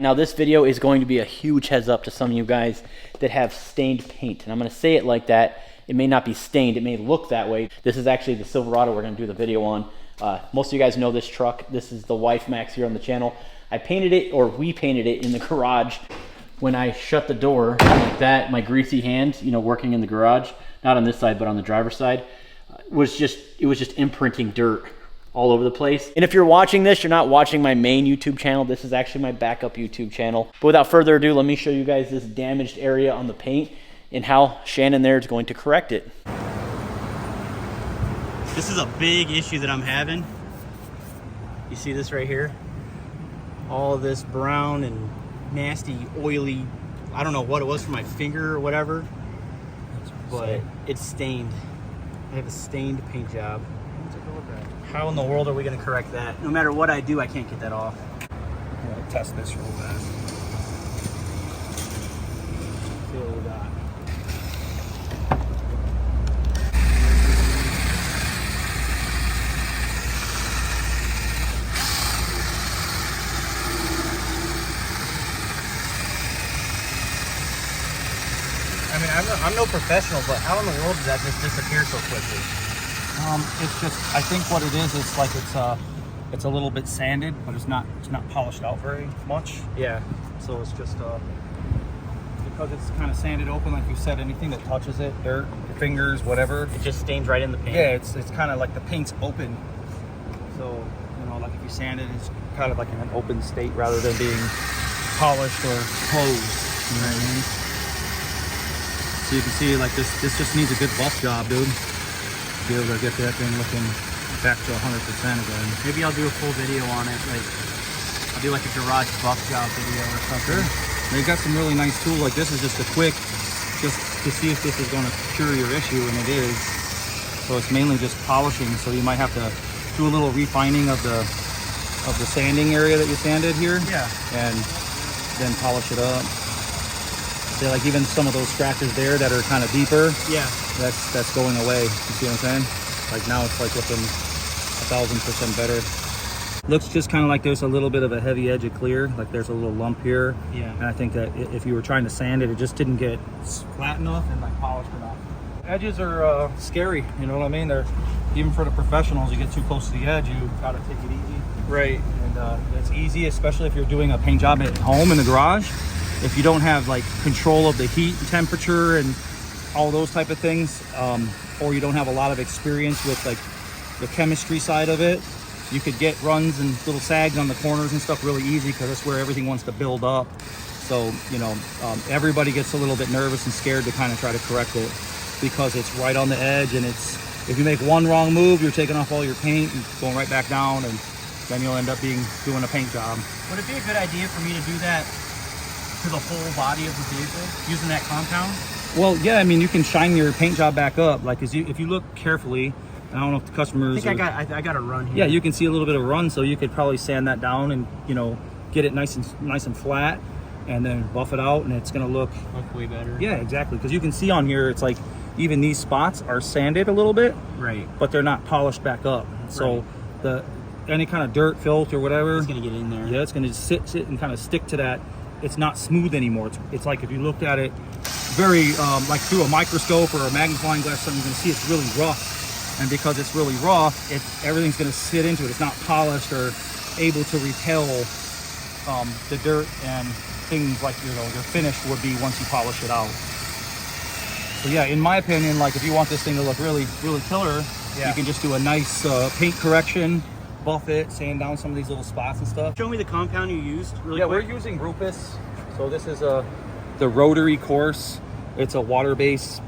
Now this video is going to be a huge heads up to some of you guys that have stained paint. And I'm gonna say it like that. It may not be stained, it may look that way. This is actually the Silverado we're gonna do the video on. Most of you guys know this truck. This is the Wife Max here on the channel. I painted it, or we painted it in the garage. When I shut the door like that, my greasy hand, you know, working in the garage, not on this side, but on the driver's side, it was just imprinting dirt all over the place. And if you're watching this, you're not watching my main YouTube channel. This is actually my backup YouTube channel. But without further ado, let me show you guys this damaged area on the paint and how Shannon there is going to correct it. This is a big issue that I'm having. You see this right here? All of this brown and nasty, oily, I don't know what it was from my finger or whatever, but it's stained. I have a stained paint job. How in the world are we going to correct that? No matter what I do, I can't get that off. I'm going to test this real fast. See what we got. I mean, I'm no professional, but how in the world did that just disappear so quickly? It's just, I think what it is like it's a little bit sanded, but it's not polished out very much. Yeah. So it's just because it's kind of sanded open, like you said, anything that touches it, dirt, your fingers, whatever, It just stains right in the paint. yeah, it's kind of like the paint's open. So, you know, like if you sand it, it's kind of like in an open state rather than being polished or closed. You know what I mean? So you can see, like this just needs a good buff job, dude. Be able to get that thing looking back to 100% again. Maybe I'll do a full video on it. Like, I'll do like a garage buff job video or something. Sure. They got some really nice tools. Like this is just a quick, just to see if this is going to cure your issue, and it is. So it's mainly just polishing. So you might have to do a little refining of the sanding area that you sanded here. Yeah. And then polish it up. See, like even some of those scratches there that are kind of deeper. Yeah. That's going away. You see what I'm saying? Like now it's like looking 1,000% better. Looks just kind of like there's a little bit of a heavy edge of clear. Like there's a little lump here. Yeah. And I think that if you were trying to sand it, it just didn't get flat enough and like polished enough. Edges are scary. You know what I mean? They're, even for the professionals, you get too close to the edge, you gotta take it easy. Right. And it's easy, especially if you're doing a paint job at home in the garage. If you don't have like control of the heat and temperature and all those type of things, or you don't have a lot of experience with like the chemistry side of it, you could get runs and little sags on the corners and stuff really easy because that's where everything wants to build up. So, you know, everybody gets a little bit nervous and scared to kind of try to correct it because it's right on the edge, and it's, if you make one wrong move, you're taking off all your paint and going right back down, and then you'll end up doing a paint job. Would it be a good idea for me to do that to the whole body of the vehicle using that compound? Well, yeah, I mean, you can shine your paint job back up. Like, if you look carefully, I don't know if the customers. I think I got a run here. Yeah, you can see a little bit of run, so you could probably sand that down and, you know, get it nice and flat, and then buff it out, and it's gonna look way better. Yeah, exactly. Because you can see on here, it's like even these spots are sanded a little bit, Right. but they're not polished back up. So any kind of dirt, filth, or whatever, It's gonna get in there. yeah, it's gonna just sit and kind of stick to that. It's not smooth anymore. It's like if you looked at it very like through a microscope or a magnifying glass, something, you're gonna see it's really rough. And because it's really rough, everything's gonna sit into it. It's not polished or able to repel the dirt and things like, you know, your finish would be once you polish it out. So yeah, in my opinion, like if you want this thing to look really, really killer, you can just do a nice paint correction, buff it, sand down some of these little spots and stuff. Show me the compound you used really quick. We're using Rupus. So this is the Rotary course. It's a water-based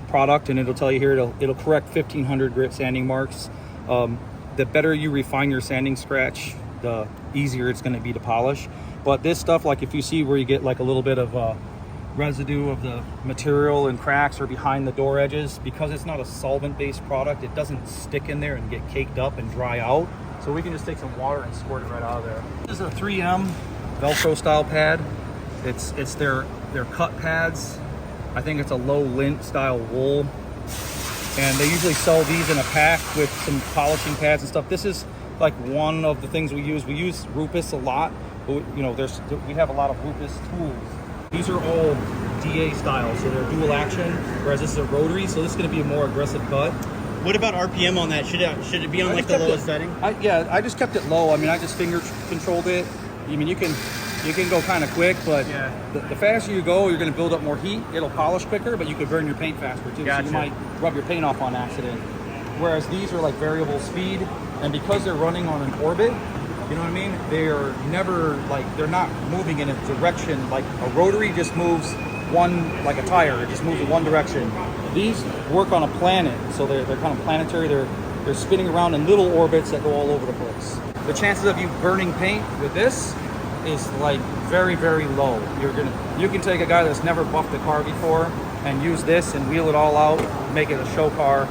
product, and it'll tell you here it'll correct 1,500 grit sanding marks. The better you refine your sanding scratch, the easier it's going to be to polish. But this stuff, like if you see where you get like a little bit of residue of the material and cracks or behind the door edges, because it's not a solvent-based product, it doesn't stick in there and get caked up and dry out. So we can just take some water and squirt it right out of there. This is a 3M Velcro style pad. It's their cut pads. I think it's a low lint style wool. And they usually sell these in a pack with some polishing pads and stuff. This is like one of the things we use. We use Rupus a lot but you know, we have a lot of Rupus tools. These are all DA style, so they're dual action, whereas this is a rotary, so this is going to be a more aggressive cut. What about RPM on that? Should it be on like the lowest setting? I just kept it low. I mean, I just finger controlled it. I mean, you can go kind of quick, but the faster you go, you're going to build up more heat. It'll polish quicker, but you could burn your paint faster too. Gotcha. So you might rub your paint off on accident. Whereas these are like variable speed, and because they're running on an orbit, you know what I mean? They're never they're not moving in a direction. Like a rotary just moves like a tire, it just moves in one direction. These work on a planet, so they're kind of planetary. They're spinning around in little orbits that go all over the place. The chances of you burning paint with this is like very, very low. You can take a guy that's never buffed a car before and use this and wheel it all out, make it a show car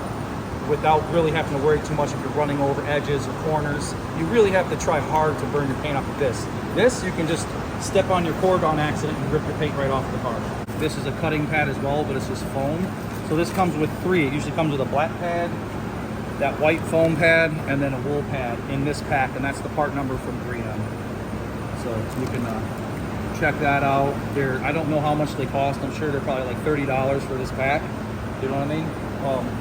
without really having to worry too much if you're running over edges or corners. You really have to try hard to burn your paint off with this. This, you can just step on your cord on accident and rip your paint right off the car. This is a cutting pad as well, but it's just foam. So this comes with 3. It usually comes with a black pad, that white foam pad, and then a wool pad in this pack, and that's the part number from 3M. So you can check that out. I don't know how much they cost. I'm sure they're probably like $30 for this pack. You know what I mean?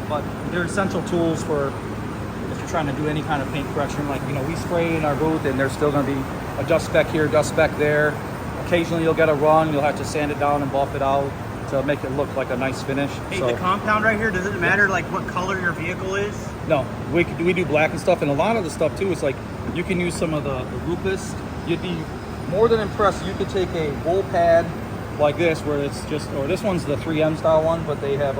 But they're essential tools for if you're trying to do any kind of paint correction. Like, you know, we spray in our booth and there's still going to be a dust speck here, dust speck there. Occasionally you'll get a run, you'll have to sand it down and buff it out to make it look like a nice finish. Hey, the compound right here, does it matter like what color your vehicle is? No, we do black and stuff, and a lot of the stuff too is like you can use some of the Rupus. You'd be more than impressed. You could take a wool pad like this, where it's just, or this one's the 3M style one, but they have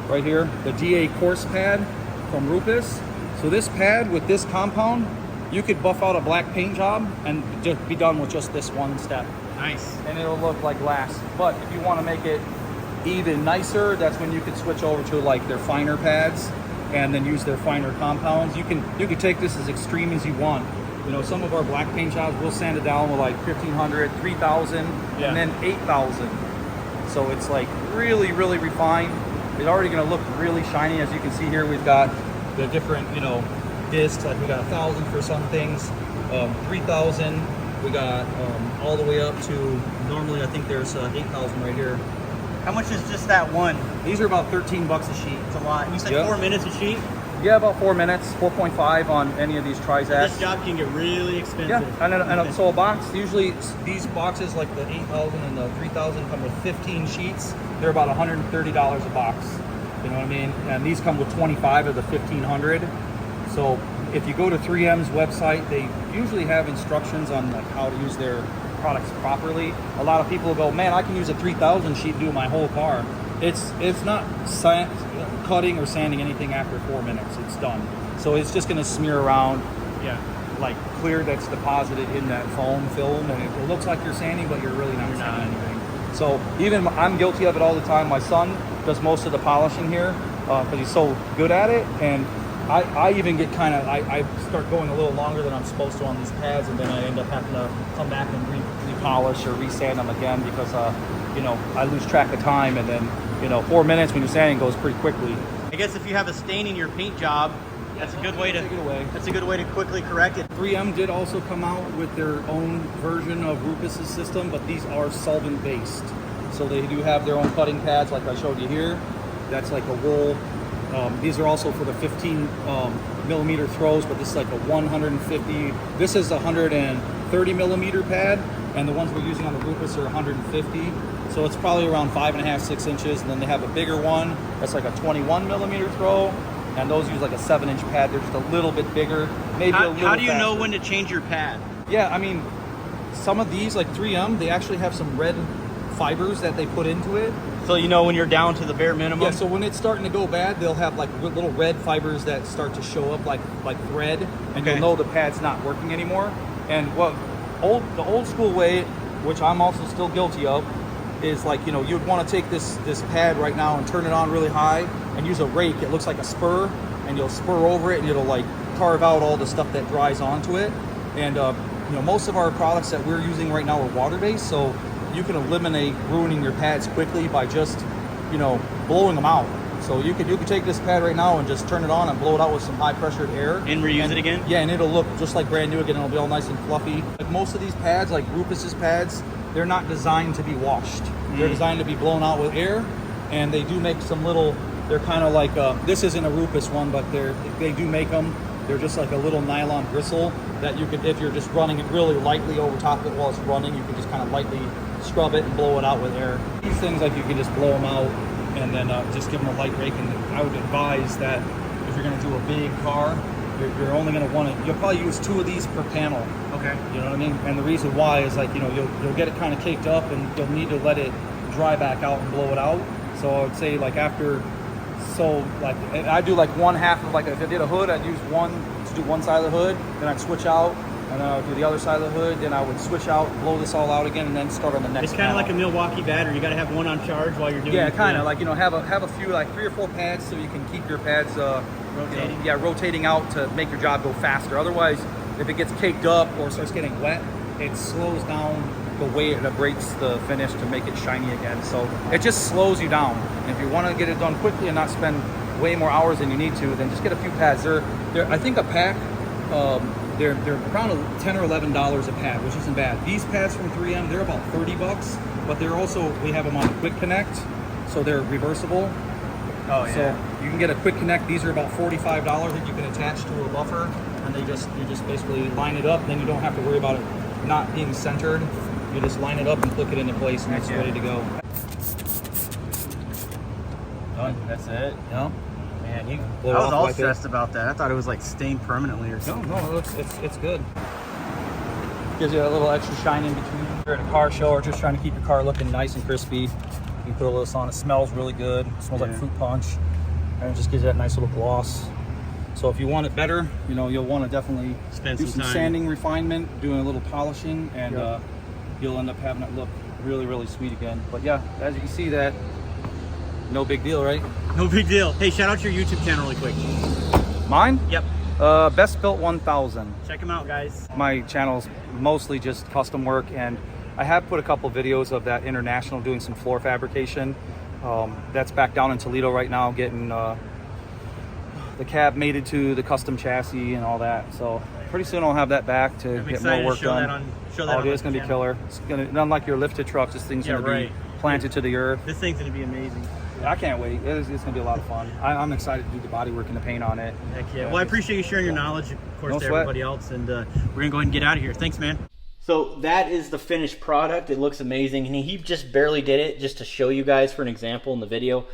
right here the DA coarse pad from Rupus. So this pad with this compound, you could buff out a black paint job and just be done with just this one step. Nice. And it'll look like glass. But if you want to make it even nicer, that's when you could switch over to like their finer pads and then use their finer compounds. You can take this as extreme as you want. You know, some of our black paint jobs, we'll sand it down with like 1,500, 3,000, and then 8,000. So it's like really, really refined. It's already going to look really shiny. As you can see here, we've got the different, you know, discs. Like we got 1,000 for some things, 3,000. We got all the way up to, normally I think there's 8,000 right here. How much is just that one? These are about $13 a sheet. It's a lot. You said 4 minutes a sheet? Yeah, about 4 minutes, 4.5 on any of these Trizacs. This job can get really expensive. Yeah, and so a box, usually these boxes like the 8,000 and the 3,000 come with 15 sheets. They're about $130 a box. You know what I mean? And these come with 25 of the 1,500. So if you go to 3M's website, they usually have instructions on like how to use their products properly. A lot of people will go, man, I can use a 3,000 sheet and do my whole car. It's not cutting or sanding anything after 4 minutes. It's done. So it's just going to smear around, like clear that's deposited in that foam film, and it looks like you're sanding, but you're really not sanding anything. So even I'm guilty of it all the time. My son does most of the polishing here because he's so good at it, and I even get kind of, I start going a little longer than I'm supposed to on these pads, and then I end up having to come back and re-polish or re-sand them again because, you know, I lose track of time, and then, you know, 4 minutes when you're sanding goes pretty quickly. I guess if you have a stain in your paint job, that's a good way to take it away. That's a good way to quickly correct it. 3M did also come out with their own version of Rupus's system, but these are solvent based. So they do have their own cutting pads like I showed you here. That's like a wool. These are also for the 15 millimeter throws, but this is like a 150. This is a 130 millimeter pad, and the ones we're using on the Rupus are 150. So it's probably around 5.5, 6 inches. And then they have a bigger one that's like a 21 millimeter throw, and those use like a 7-inch pad. They're just a little bit bigger, maybe a little How do you faster. know when to change your pad? Yeah, I mean, some of these, like 3M, they actually have some red fibers that they put into it. So you know when you're down to the bare minimum? Yeah, so when it's starting to go bad, they'll have like little red fibers that start to show up like thread, and you'll know the pad's not working anymore. And what the old school way, which I'm also still guilty of, is like, you know, you'd want to take this pad right now and turn it on really high and use a rake. It looks like a spur, and you'll spur over it, and it'll like carve out all the stuff that dries onto it. And you know, most of our products that we're using right now are water-based, so you can eliminate ruining your pads quickly by just, you know, blowing them out. So you could take this pad right now and just turn it on and blow it out with some high pressured air. And reuse it again? Yeah, and it'll look just like brand new again. It'll be all nice and fluffy. Like most of these pads, like Rufus's pads, they're not designed to be washed. They're designed to be blown out with air, and they do make some little, they're kind of like, this isn't a Rufus one, but they do make them. They're just like a little nylon bristle that you could, if you're just running it really lightly over top of it while it's running, you can just kind of lightly scrub it and blow it out with air. These things, like, you can just blow them out and then just give them a light rake. And I would advise that if you're going to do a big car, you're only going to want to, you'll probably use 2 of these per panel. Okay. You know what I mean? And the reason why is, like, you know, you'll get it kind of caked up and you'll need to let it dry back out and blow it out. So I would say, like, after, so like I do like one half of, like, if I did a hood, I'd use one to do one side of the hood, then I'd switch out, and then I would do the other side of the hood, then I would switch out, blow this all out again, and then start on the next. It's kind of like a Milwaukee battery. You got to have one on charge while you're doing. Yeah, kind of like, you know, have a few, like 3 or 4 pads, so you can keep your pads rotating. You know, rotating out to make your job go faster. Otherwise, if it gets caked up or starts getting wet, it slows down the way it abrades the finish to make it shiny again. So it just slows you down. And if you want to get it done quickly and not spend way more hours than you need to, then just get a few pads. They're I think a pack, they're around $10 or $11 a pad, which isn't bad. These pads from 3M, they're about 30 bucks, but they're also, we have them on quick connect, so they're reversible. Oh yeah. So you can get a quick connect. These are about $45 that you can attach to a buffer, and you just basically line it up, and then you don't have to worry about it not being centered. You just line it up and click it into place, and it's ready to go. Done. That's it. Yeah. Man, I was all stressed about that. I thought it was like stained permanently or something. No, it's good. Gives you a little extra shine in between. If you're at a car show or just trying to keep your car looking nice and crispy, you can put a little on. It smells really good. It smells like fruit punch, and it just gives you that nice little gloss. So if you want it better, you know, you'll want to definitely do some sanding, refinement, doing a little polishing, and you'll end up having it look really, really sweet again. But yeah, as you can see, that no big deal, right? No big deal. Hey, shout out your YouTube channel really quick. Mine? Yep. Best Built 1000. Check them out, guys. My channel's mostly just custom work, and I have put a couple videos of that international doing some floor fabrication. That's back down in Toledo right now, getting the cab mated to the custom chassis and all that. So pretty soon I'll have that back to get more work done. It's going to be killer. It's going to, unlike your lifted trucks, this thing's going to be planted to the earth. This thing's going to be amazing. I can't wait. It's going to be a lot of fun. I'm excited to do the body work and the paint on it. Heck yeah. Well, I appreciate you sharing your knowledge, of course, to everybody else. And we're going to go ahead and get out of here. Thanks, man. So that is the finished product. It looks amazing. And he just barely did it just to show you guys for an example in the video.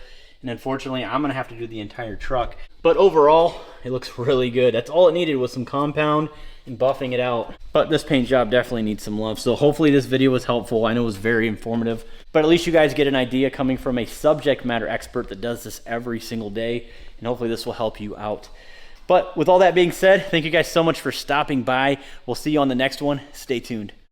And unfortunately, I'm going to have to do the entire truck. But overall, it looks really good. That's all it needed was some compound and buffing it out. But this paint job definitely needs some love. So hopefully this video was helpful. I know it was very informative. But at least you guys get an idea coming from a subject matter expert that does this every single day. And hopefully this will help you out. But with all that being said, thank you guys so much for stopping by. We'll see you on the next one. Stay tuned.